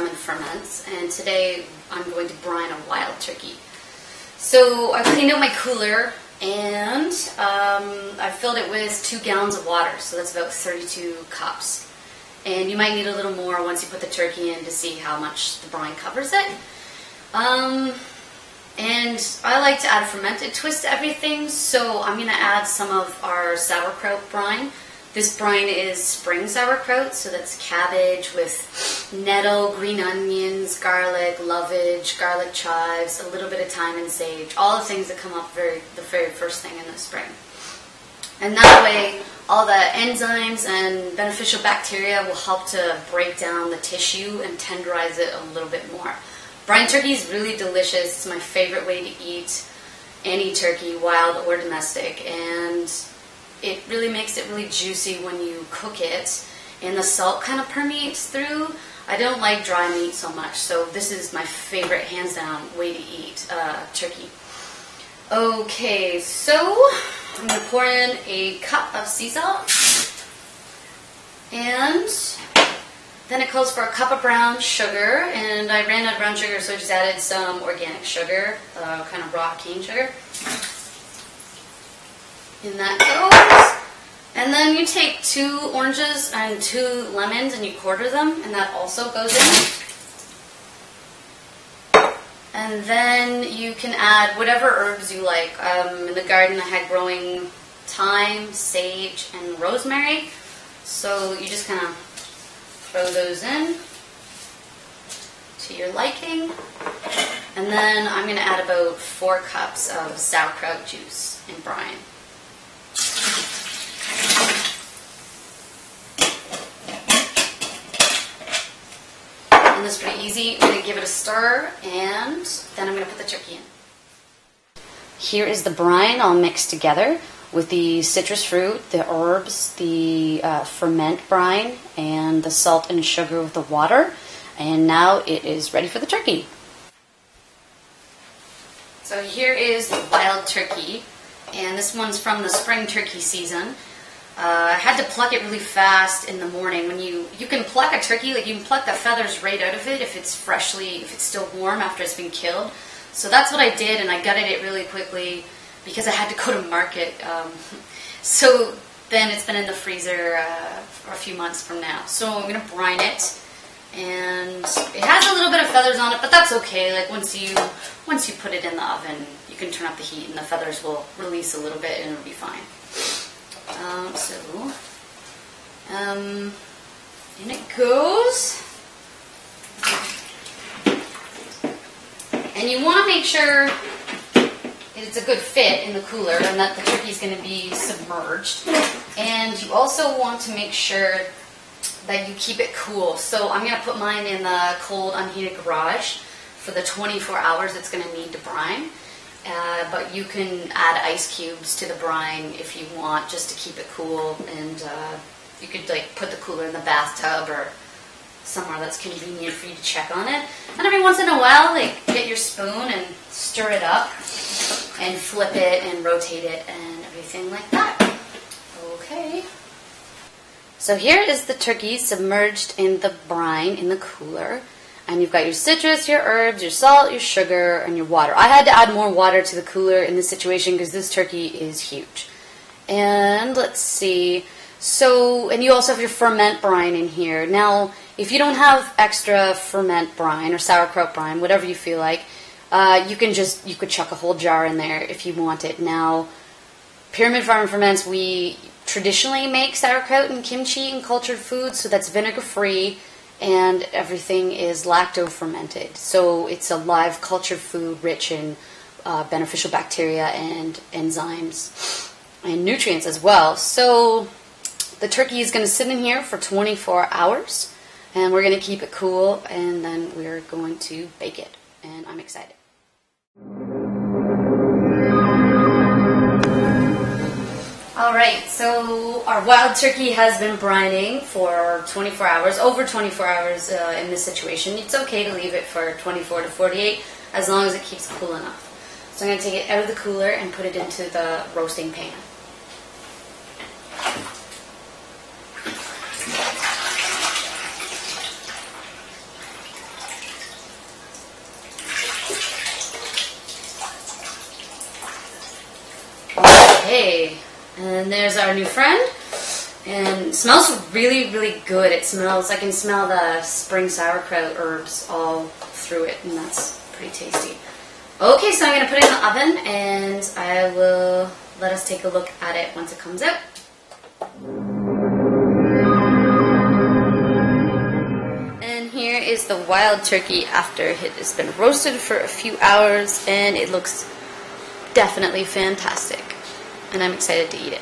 from Ferments, and today I'm going to brine a wild turkey. So I cleaned out my cooler and I filled it with 2 gallons of water, so that's about 32 cups. And you might need a little more once you put the turkey in to see how much the brine covers it. And I like to add a fermented twist to everything, so I'm going to add some of our sauerkraut brine. This brine is spring sauerkraut, so that's cabbage with nettle, green onions, garlic, lovage, garlic chives, a little bit of thyme and sage, all the things that come up the very first thing in the spring. And that way, all the enzymes and beneficial bacteria will help to break down the tissue and tenderize it a little bit more. Brine turkey is really delicious. It's my favorite way to eat any turkey, wild or domestic, and it really makes it really juicy when you cook it, and the salt kind of permeates through. I don't like dry meat so much, so this is my favorite, hands down, way to eat turkey. Okay, so I'm going to pour in a cup of sea salt, and then it calls for a cup of brown sugar, and I ran out of brown sugar, so I just added some organic sugar, kind of raw cane sugar. And that goes. And then you take 2 oranges and 2 lemons and you quarter them, and that also goes in. And then you can add whatever herbs you like. In the garden I had growing thyme, sage, and rosemary. So you just kind of throw those in to your liking. And then I'm going to add about 4 cups of sauerkraut juice in brine. And this is pretty easy. I'm going to give it a stir, and then I'm going to put the turkey in. Here is the brine all mixed together with the citrus fruit, the herbs, the ferment brine, and the salt and sugar with the water. And now it is ready for the turkey. So here is the wild turkey, and this one's from the spring turkey season. I had to pluck it really fast in the morning. When you can pluck a turkey, like you can pluck the feathers right out of it if it's still warm after it's been killed. So that's what I did, and I gutted it really quickly because I had to go to market. So then it's been in the freezer for a few months from now. So I'm going to brine it, and it has a little bit of feathers on it, but that's okay. Like once you put it in the oven, you can turn up the heat, and the feathers will release a little bit, and it'll be fine. In it goes. And you want to make sure it's a good fit in the cooler and that the turkey is going to be submerged. And you also want to make sure that you keep it cool. So I'm going to put mine in the cold, unheated garage for the 24 hours it's going to need to brine. But you can add ice cubes to the brine if you want, just to keep it cool. And you could like put the cooler in the bathtub or somewhere that's convenient for you to check on it. And every once in a while, like get your spoon and stir it up and flip it and rotate it and everything like that. Okay. So here is the turkey submerged in the brine in the cooler. And you've got your citrus, your herbs, your salt, your sugar, and your water. I had to add more water to the cooler in this situation because this turkey is huge. And let's see. So, and you also have your ferment brine in here. Now, if you don't have extra ferment brine or sauerkraut brine, whatever you feel like, you could chuck a whole jar in there if you want it. Now, Pyramid Farm Ferments, we traditionally make sauerkraut and kimchi and cultured foods, so that's vinegar-free. And everything is lacto-fermented. So it's a live cultured food rich in beneficial bacteria and enzymes and nutrients as well. So the turkey is going to sit in here for 24 hours, and we're going to keep it cool, and then we're going to bake it. And I'm excited. Alright, so our wild turkey has been brining for 24 hours, over 24 hours in this situation. It's okay to leave it for 24 to 48 as long as it keeps cool enough. So I'm going to take it out of the cooler and put it into the roasting pan. Okay, and there's our new friend. And it smells really, really good. It smells, I can smell the spring sauerkraut herbs all through it, and that's pretty tasty. Okay, so I'm going to put it in the oven, and I will let us take a look at it once it comes out. And here is the wild turkey after it has been roasted for a few hours, and it looks definitely fantastic. And I'm excited to eat it.